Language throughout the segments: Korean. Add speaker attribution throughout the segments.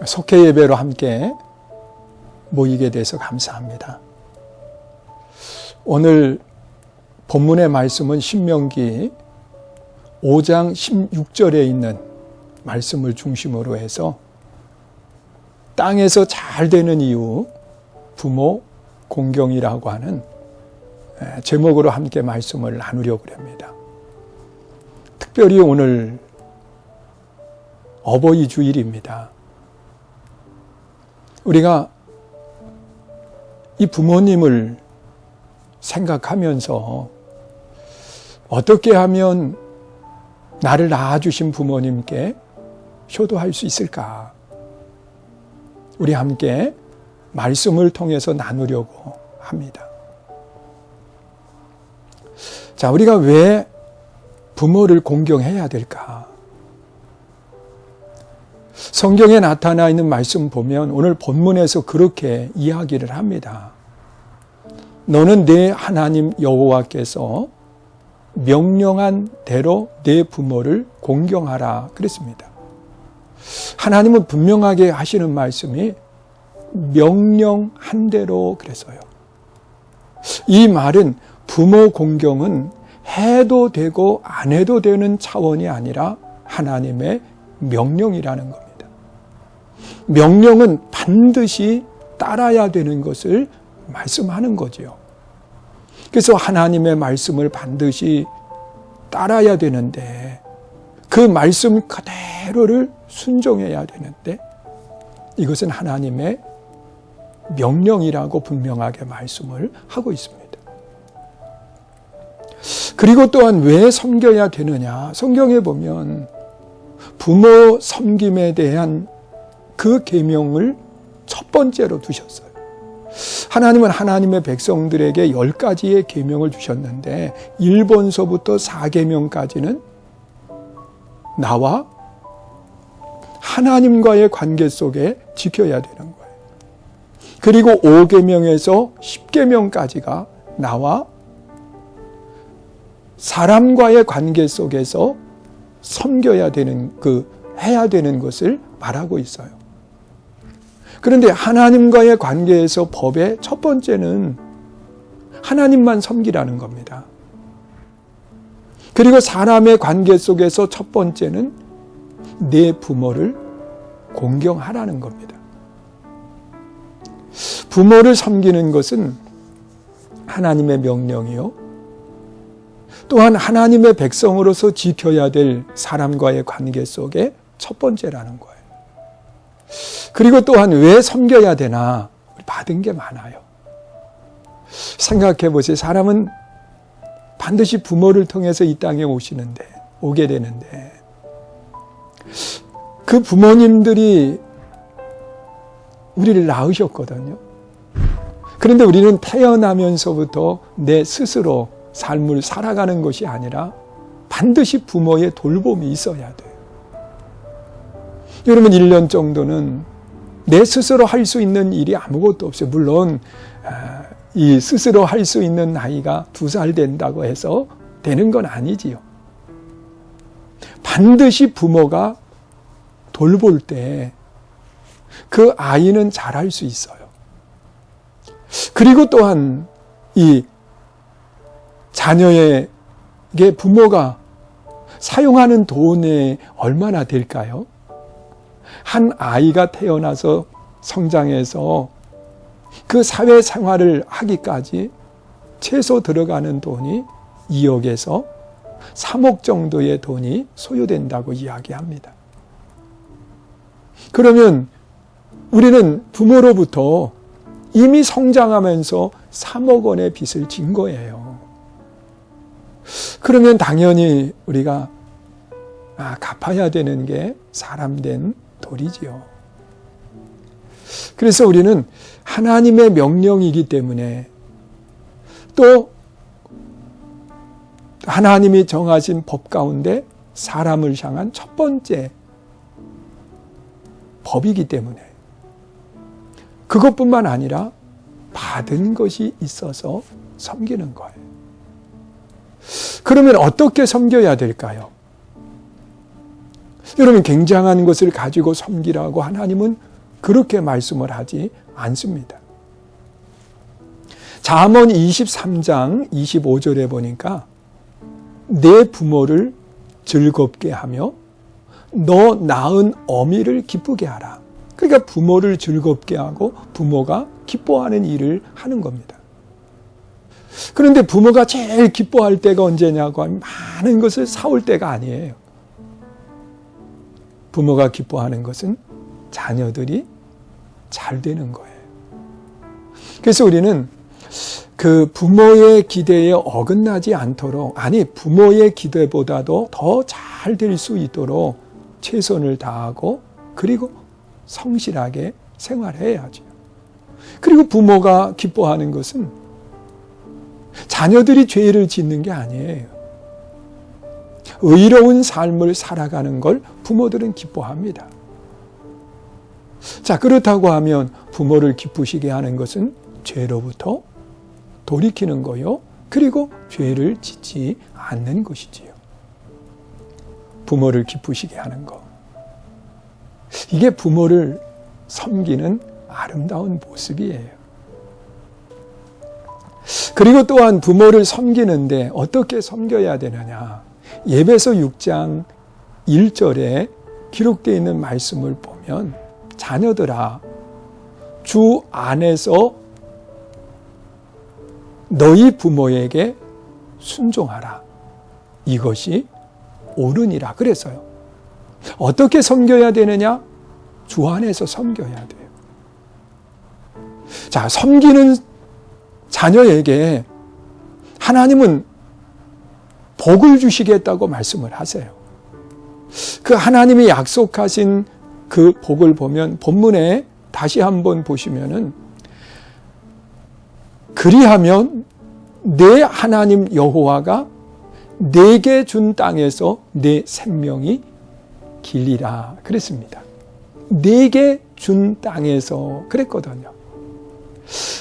Speaker 1: 속회 예배로 함께 모이게 돼서 감사합니다. 오늘 본문의 말씀은 신명기 5장 16절에 있는 말씀을 중심으로 해서 땅에서 잘 되는 이유, 부모 공경이라고 하는 제목으로 함께 말씀을 나누려고 합니다. 특별히 오늘 어버이 주일입니다. 우리가 이 부모님을 생각하면서 어떻게 하면 나를 낳아주신 부모님께 효도할 수 있을까? 우리 함께 말씀을 통해서 나누려고 합니다. 자, 우리가 왜 부모를 공경해야 될까? 성경에 나타나 있는 말씀 보면 오늘 본문에서 그렇게 이야기를 합니다. 너는 내 하나님 여호와께서 명령한 대로 내 부모를 공경하라 그랬습니다. 하나님은 분명하게 하시는 말씀이 명령한 대로 그래서요. 이 말은 부모 공경은 해도 되고 안 해도 되는 차원이 아니라 하나님의 명령이라는 겁니다. 명령은 반드시 따라야 되는 것을 말씀하는 거지요. 그래서 하나님의 말씀을 반드시 따라야 되는데 그 말씀 그대로를 순종해야 되는데 이것은 하나님의 명령이라고 분명하게 말씀을 하고 있습니다. 그리고 또한 왜 섬겨야 되느냐? 성경에 보면 부모 섬김에 대한 그 계명을 첫 번째로 두셨어요. 하나님은 하나님의 백성들에게 10가지의 계명을 주셨는데 1번서부터 4계명까지는 나와 하나님과의 관계 속에 지켜야 되는 거예요. 그리고 5계명에서 10계명까지가 나와 사람과의 관계 속에서 섬겨야 되는 해야 되는 것을 말하고 있어요. 그런데 하나님과의 관계에서 법의 첫 번째는 하나님만 섬기라는 겁니다. 그리고 사람의 관계 속에서 첫 번째는 내 부모를 공경하라는 겁니다. 부모를 섬기는 것은 하나님의 명령이요. 또한 하나님의 백성으로서 지켜야 될 사람과의 관계 속에 첫 번째라는 거예요. 그리고 또한 왜 섬겨야 되나? 받은 게 많아요. 생각해 보세요. 사람은 반드시 부모를 통해서 이 땅에 오게 되는데 그 부모님들이 우리를 낳으셨거든요. 그런데 우리는 태어나면서부터 내 스스로 삶을 살아가는 것이 아니라 반드시 부모의 돌봄이 있어야 돼요. 여러분 1년 정도는 내 스스로 할 수 있는 일이 아무것도 없어요. 물론 이 스스로 할 수 있는 나이가 2살 된다고 해서 되는 건 아니지요. 반드시 부모가 돌볼 때 그 아이는 잘할 수 있어요. 그리고 또한 이 자녀에게 부모가 사용하는 돈이 얼마나 될까요? 한 아이가 태어나서 성장해서 그 사회생활을 하기까지 최소 들어가는 돈이 2억에서 3억 정도의 돈이 소요된다고 이야기합니다. 그러면 우리는 부모로부터 이미 성장하면서 3억 원의 빚을 진 거예요. 그러면 당연히 우리가 갚아야 되는 게 사람된 도리지요. 그래서 우리는 하나님의 명령이기 때문에 또 하나님이 정하신 법 가운데 사람을 향한 첫 번째 법이기 때문에 그것뿐만 아니라 받은 것이 있어서 섬기는 거예요. 그러면 어떻게 섬겨야 될까요? 여러분, 굉장한 것을 가지고 섬기라고 하나님은 그렇게 말씀을 하지 않습니다. 잠언 23장 25절에 보니까 내 부모를 즐겁게 하며 너 낳은 어미를 기쁘게 하라. 그러니까 부모를 즐겁게 하고 부모가 기뻐하는 일을 하는 겁니다. 그런데 부모가 제일 기뻐할 때가 언제냐고 하면 많은 것을 사올 때가 아니에요. 부모가 기뻐하는 것은 자녀들이 잘 되는 거예요. 그래서 우리는 그 부모의 기대에 어긋나지 않도록, 아니 부모의 기대보다도 더 잘 될 수 있도록 최선을 다하고 그리고 성실하게 생활해야죠. 그리고 부모가 기뻐하는 것은 자녀들이 죄를 짓는 게 아니에요. 의로운 삶을 살아가는 걸 부모들은 기뻐합니다. 자, 그렇다고 하면 부모를 기쁘시게 하는 것은 죄로부터 돌이키는 거요. 그리고 죄를 짓지 않는 것이지요. 부모를 기쁘시게 하는 것. 이게 부모를 섬기는 아름다운 모습이에요. 그리고 또한 부모를 섬기는데 어떻게 섬겨야 되느냐. 에베소 6장 1절에 기록되어 있는 말씀을 보면 자녀들아, 주 안에서 너희 부모에게 순종하라. 이것이 옳으니라. 그래서요. 어떻게 섬겨야 되느냐? 주 안에서 섬겨야 돼요. 자, 섬기는 자녀에게 하나님은 복을 주시겠다고 말씀을 하세요. 그 하나님이 약속하신 그 복을 보면 본문에 다시 한번 보시면은 그리하면 내 하나님 여호와가 내게 준 땅에서 내 생명이 길리라 그랬습니다. 내게 준 땅에서 그랬거든요.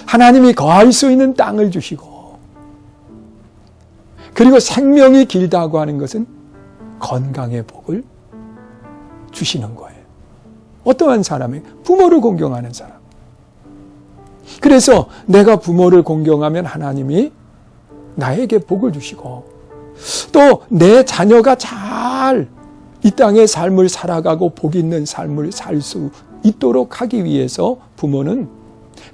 Speaker 1: 하나님이 거할 수 있는 땅을 주시고, 그리고 생명이 길다고 하는 것은 건강의 복을 주시는 거예요. 어떠한 사람이? 부모를 공경하는 사람. 그래서 내가 부모를 공경하면 하나님이 나에게 복을 주시고, 또 내 자녀가 잘 이 땅의 삶을 살아가고 복 있는 삶을 살 수 있도록 하기 위해서 부모는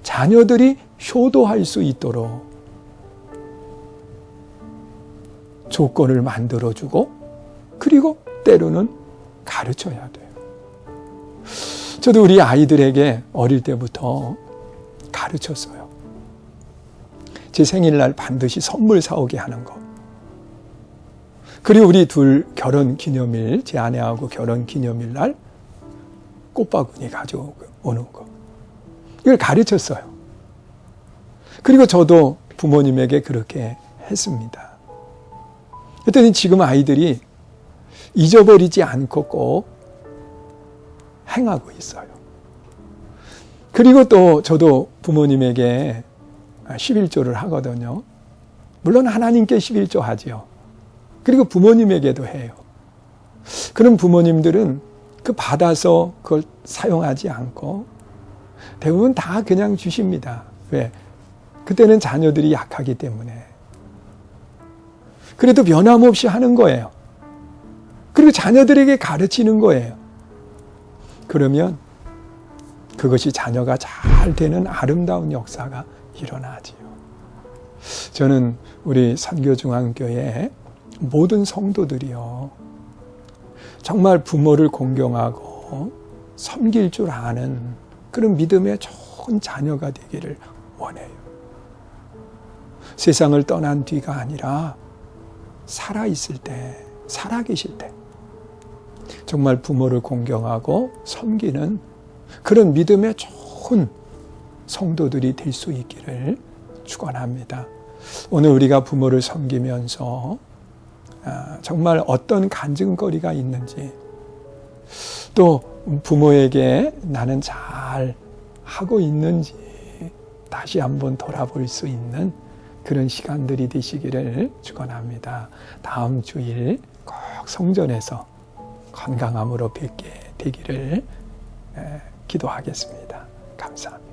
Speaker 1: 자녀들이 효도할 수 있도록 조건을 만들어주고, 그리고 때로는 가르쳐야 돼요. 저도 우리 아이들에게 어릴 때부터 가르쳤어요. 제 생일날 반드시 선물 사오게 하는 거. 그리고 우리 둘 결혼 기념일, 제 아내하고 결혼 기념일 날 꽃바구니 가져오는 거. 이걸 가르쳤어요. 그리고 저도 부모님에게 그렇게 했습니다. 그랬더니 지금 아이들이 잊어버리지 않고 꼭 행하고 있어요. 그리고 또 저도 부모님에게 11조를 하거든요. 물론 하나님께 11조 하지요. 그리고 부모님에게도 해요. 그럼 부모님들은 그 받아서 그걸 사용하지 않고 대부분 다 그냥 주십니다. 왜? 그때는 자녀들이 약하기 때문에. 그래도 변함없이 하는 거예요. 그리고 자녀들에게 가르치는 거예요. 그러면 그것이 자녀가 잘 되는 아름다운 역사가 일어나지요. 저는 우리 선교중앙교회 모든 성도들이요, 정말 부모를 공경하고 섬길 줄 아는 그런 믿음의 좋은 자녀가 되기를 원해요. 세상을 떠난 뒤가 아니라 살아있을 때, 살아계실 때 정말 부모를 공경하고 섬기는 그런 믿음의 좋은 성도들이 될 수 있기를 축원합니다. 오늘 우리가 부모를 섬기면서 정말 어떤 간증거리가 있는지, 또 부모에게 나는 잘 하고 있는지 다시 한번 돌아볼 수 있는 그런 시간들이 되시기를 축원합니다. 다음 주일 꼭 성전에서 건강함으로 뵙게 되기를 기도하겠습니다. 감사합니다.